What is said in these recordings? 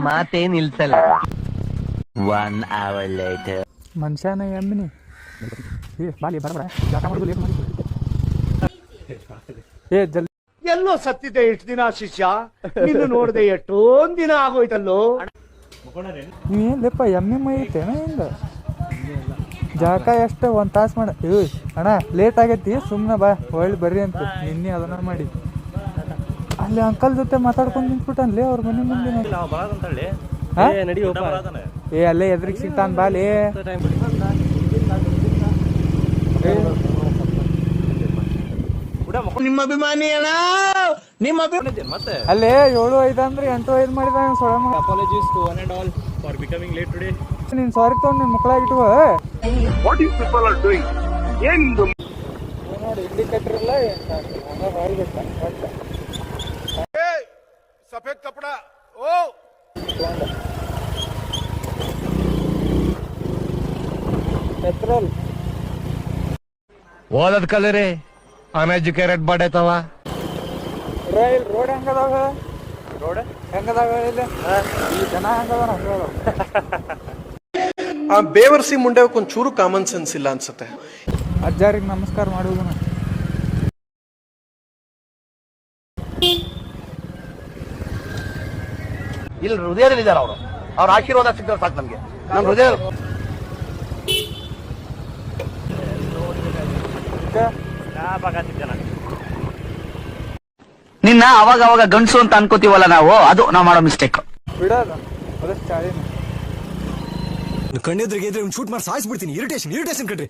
ಮಾತೇನ್ ನಿಲ್ಸಲ್ಲ. 1 hour later. ಮನುಷ್ಯನ ಎಮ್ಮಿನಿ ಬಾಲಿ ಬರಬೇಡ ಜಾಕ ಮಾಡೋದು ಲೇಟ್ ಮಾಡಿ ಜಲ್ದಿ ಎಲ್ಲೋ ಸತ್ತಿದ್ದೆ ಎಷ್ಟು ದಿನ ಶಿಷ್ಯ, ನಿನ್ನ ನೋಡದೆ ಎಷ್ಟೊಂದ್ ದಿನ ಆಗೋಯ್ತಲ್ಲೋ. ನೀವೇನ್ ಲೆಪ್ಪ ಎಮ್ಮೆ ಮೈ ಐತೇನ ಹಿಂಗ ಜಾಕ ಎಷ್ಟು 1 ತಾಸು ಮಾಡ ಅಣ್ಣ ಲೇಟ್ ಆಗೈತಿ ಸುಮ್ಮನೆ ಬಾ ಒಳ್ಳೆ ಬರ್ರಿ ಅಂತ ನಿನ್ನೆ ಅದನ್ನ ಮಾಡಿ ಅಲ್ಲಿ ಅಂಕಲ್ ಜೊತೆ ಮಾತಾಡ್ಕೊಂಡು ನಿಂತ್ಬಿಟ್ಟನ್ಲೇ ಅವ್ರ ಮನೆ ಮುಂದೆ. ಅಲ್ಲೇ ಎದ್ರಿಗೆ ಸಿಗ್ತಾನ ಬಾಲಿ. ನಿಮ್ಮ ಅಭಿಮಾನಿ ಅಣ್ಣ, ನಿಮ್ಮ ಅಲ್ಲೇ 7:05 ಅಂದ್ರೆ 8:05 ಮಾಡಿದ Apologies to one and all for becoming late today. ನೀನ್ ಸಾರಿ ತಗೊಂಡು ನಿನ್ ಮಕ್ಕಳಾಗಿಟ್ಟು ನೋಡಿ ಇಲ್ಲಿ ಕಟ್ಟಿರಲ್ಲ ಸಫೇದ್ ಕಪಡ ಪೆಟ್ರೋಲ್ ಓದದ್ ಕಲರಿ ಅನ್ಎಜುಕೇಟೆಡ್ ಬಡೈತವ. ರೋಡ್ ಹೆಂಗದಾವ ಹೆಂಗದಾವ ಇಲ್ಲಿ ಜನ ಹೆಂಗದಾವ ಹಂಗದಾವ. ಆ ಬೇವರ್ಸಿ ಮುಂಡೆವಕ್ಕೆ ಒಂಚೂರು ಕಾಮನ್ ಸೆನ್ಸ್ ಇಲ್ಲ ಅನ್ಸುತ್ತೆ. ಅಜ್ಜಾರಿಗೆ ನಮಸ್ಕಾರ ಮಾಡುವುದು ಇಲ್ಲಿ ಹೃದಯದಲ್ಲಿ ಇದಾರೆ ಅವರು, ಅವ್ರ ಆಶೀರ್ವಾದ ಸಿಗ್ತಾರೆ ಸಾಕು ನಮ್ಗೆ. ನಮ್ಮ ಹೃದಯ ನಿನ್ನ ಅವಾಗ ಅವಾಗ ಗಂಡಸು ಅಂತ ಅನ್ಕೋತೀವಲ್ಲ ನಾವು, ಅದು ನಾವು ಮಾಡೋ ಮಿಸ್ಟೇಕ್. ಬಿಡೋದು ಅದಕ್ಕೆ ಚಾಳಿನ ಕಣ್ಣೆದ್ರಿಗೆ ಇದ್ರೆ ಶೂಟ್ ಮಾಡಿ ಸಾಯಿಸ್ಬಿಡ್ತೀನಿ. ಇರಿಟೇಷನ್ ಕಣ್ರಿ.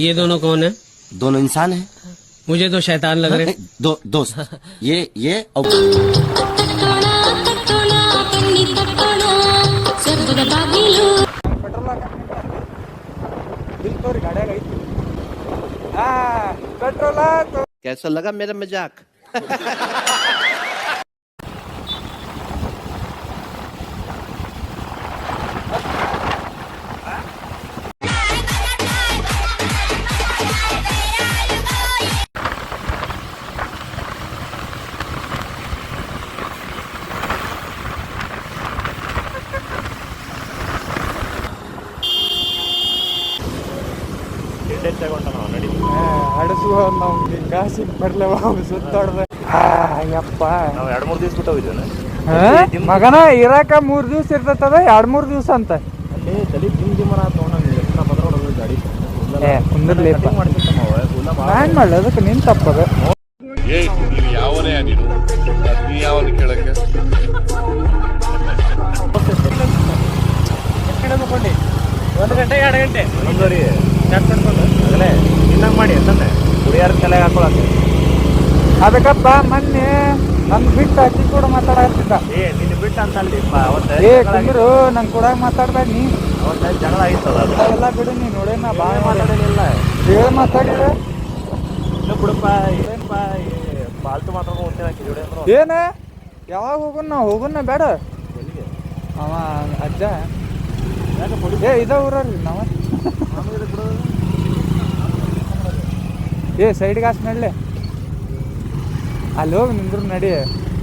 ये दोनों कौन है? दोनों इंसान है. मुझे तो शैतान लग रहे. दोस्त ये ಪೆಟ್ರೋಲ್ ಗಾಡಿಯಾಗ ಐತಿ. ಪೆಟ್ರೋಲ್ कैसा लगा मेरा मजाक? ಹಡಸುವ ನಾವು ಕಾಸಿಗೆ ಬರ್ಲವ ಸುತ್ತಾಡ್ದೆ. ಯಪ್ಪ ನಾವು 2-3 ದಿವಸ ಬಿಟ್ಟು ಹೋಗಿದ್ದೇನೆ ಮಗನ ಇರಾಕ 3 ದಿವಸ ಇರ್ತದ 2-3 ದಿವಸ ಅಂತ ಅಲ್ಲಿ ತಲೆ ಜಿಮ್ ಗಾಡಿ ಕುಂದ್ರಲಿ ಬ್ಯಾನ್ ಮಾಡ್ಲ ಅದಕ್ಕೆ ನಿನ್ ತಪ್ಪದ. ಯಾವನೇ ನೀನು ಯಾವನ ಕೇಳಕ್ಕೆ 1 ಗಂಟೆ 2 ಗಂಟೆ ಆಗಲೇ ಇನ್ನಂಗೆ ಮಾಡಿ ಅಂತಂದೆ ಕುಡಿಯಾರ ತಲೆಗೆ ಹಾಕೊಳಕ್ಕೆ. ಅದಕ್ಕಪ್ಪ ಮೊನ್ನೆ ನನ್ ಬಿಟ್ಟು ಅಕ್ಕಿ ಕೂಡ ಮಾತಾಡತ್ತಿದ್ದ. ನಿನ್ನ ಬಿಟ್ಟು ಅಂತ ಅಲ್ಲಿ ಕುಂದ್ರು ನಂಗೆ ಕೂಡ ಮಾತಾಡ್ಬೇಡ ನೀ. ಅವತ್ತ ಜಗಳ ಆಗಿತ್ತದ ಎಲ್ಲ ಬಿಡು ನೀ ನೋಡೇ ನಾ ಭಾಳ ಮಾತಾಡಲಿಲ್ಲ. ಹೇಳಿ ಮಾತಾಡಿದ್ರೆ ಇನ್ನು ಬಿಡಪ್ಪ ಏನಪ್ಪ ಪಾಲ್ತು ಮಾತಾಡ್ಕೊಂಡು ಹೋಗ್ತೀನಿ. ಏನ ಯಾವಾಗ ಹೋಗುನ್ ಬೇಡ ಅವ ಅಜ್ಜ ಇದ ಊರ್ರಿ ನಾವ ಸೈಡ್ಗೆ ಹಾಸ್ ನಡ್ಲೆ ಅಲ್ಲಿ ಹೋಗಿ ನಿಂದ್ರು ನಡಿ.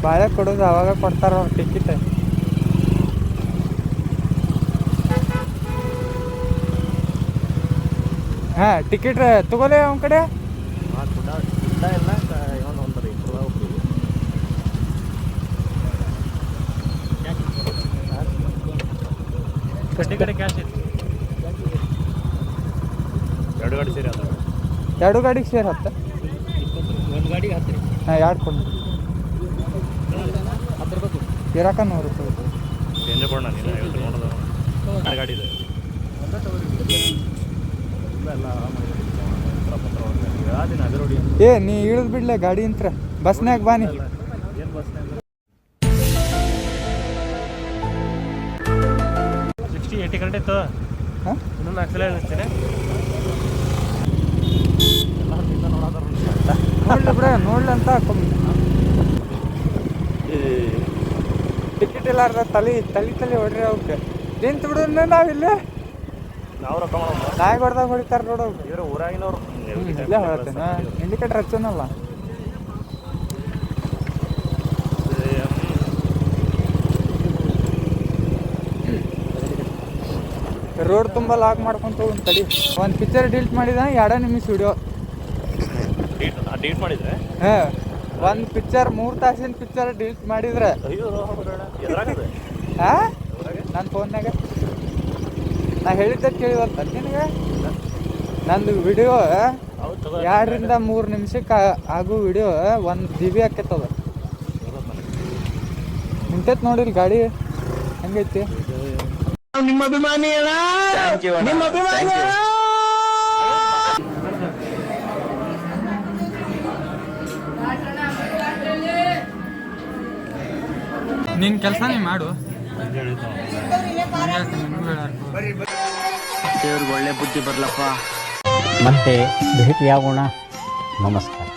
ಬಾಳೆ ಕೊಡೋದು ಅವಾಗ ಕೊಡ್ತಾರ ಅವ್ರ ಟಿಕೆಟ್. ಟಿಕೆಟ್ ತಗೋಲೆ ಅವನ ಕಡೆ. ಕಡೆ ಕ್ಯಾಶ್ ಇತ್ತು. 2 ಗಾಡಿ ಸೇರಿ ಅದ. 2 ಗಾಡಿಗೆ ಸೇರಿ 10. 1 ಗಾಡಿಗೆ 10 ರೀ. 2 ಕೊಂಡು 10 ರೂಪಾಯಿ ಇರಾಕ 100 ರೂಪಾಯಿ ಚೇಂಜ್ ಕೊಡೋಣ. ನೀನು 50 ನೋಡೋದು 2 ಗಾಡಿ ಇದೆ. ನೀ ಇಳಿದ್ ಬಿಡ್ಲೆ ಗಾಡಿ ಅಂತ ಬಸ್ನ್ಯಾಗ ಬಾನಿ. ಏನು ಬಸ್ನಾಗ 60-80 ಗಂಟೆ ಇತ್ತು. ಇನ್ನೊಂದು ಆಕ್ಸಿಡೆಂಟ್ ಅನಿಸ್ತೇನೆ. ನೋಡ್ಲಿ ಬಿಡ ನೋಡ್ಲಿ ಅಂತ ಟಿಕೆಟ್ ಇಲ್ಲಾರ್ದ ತಲೆ ಹೊಡ್ರಿ ಅವಕ್ಕೆ ನಿಂತು ಬಿಡೋಣ ನಾವಿಲ್ಲಿ. ನಾಯಿ ಹೊಡ್ದಾಗ ಹೊಡಿತಾರ ನೋಡು. ಇವ್ರು ಊರಾಗಿನವ್ರು ಇಲ್ಲೇ ಹೇಳ್ತೇನ ಇಂಡಿಕೇಟರ್ ಹಚ್ಚನಲ್ಲ. ರೋಡ್ ತುಂಬ ಲಾಕ್ ಮಾಡ್ಕೊಂತ ಒಂದು ತಡಿ. ಒಂದು ಪಿಕ್ಚರ್ ಡಿಲೀಟ್ ಮಾಡಿದ 2 ನಿಮಿಷ ವಿಡಿಯೋ. ಡೀಟ್ ಮಾಡಿದ್ರೆ ಹಾಂ, ಒಂದು ಪಿಕ್ಚರ್ 3 ತಾಸಿನ ಪಿಕ್ಚರ್ ಡಿಲೀಟ್ ಮಾಡಿದ್ರೆ ಅಯ್ಯೋ ಎದ್ರಾಗದೆ ಹಾಂ ನನ್ನ ಫೋನ್ನಾಗ ನಾ ಹೇಳಿದ್ದೆ ಕೇಳಿವತ್ತ ನಿನಗೆ. ನಂದು ವಿಡಿಯೋ 2 ರಿಂದ 3 ನಿಮಿಷಕ್ಕೆ ಆಗೋ ವಿಡಿಯೋ 1 GB ಆಕೈತದ. ನಿಂತೈತೆ ನೋಡಿಲ್ ಗಾಡಿ ಹಂಗೈತಿ. ನಿಮ್ಮ ಅಭಿಮಾನಿ ಅಣ್ಣ, ನಿಮ್ಮ ಅಭಿಮಾನಿ ಅಣ್ಣ. ನಿನ್ನ ಕೆಲಸ ನೀ ಮಾಡು. ದೇವ್ರಿಗೆ ಒಳ್ಳೆ ಬುದ್ಧಿ ಬರ್ಲಪ್ಪ. ಮತ್ತೆ ಭೇಟಿಯಾಗೋಣ. ನಮಸ್ಕಾರ.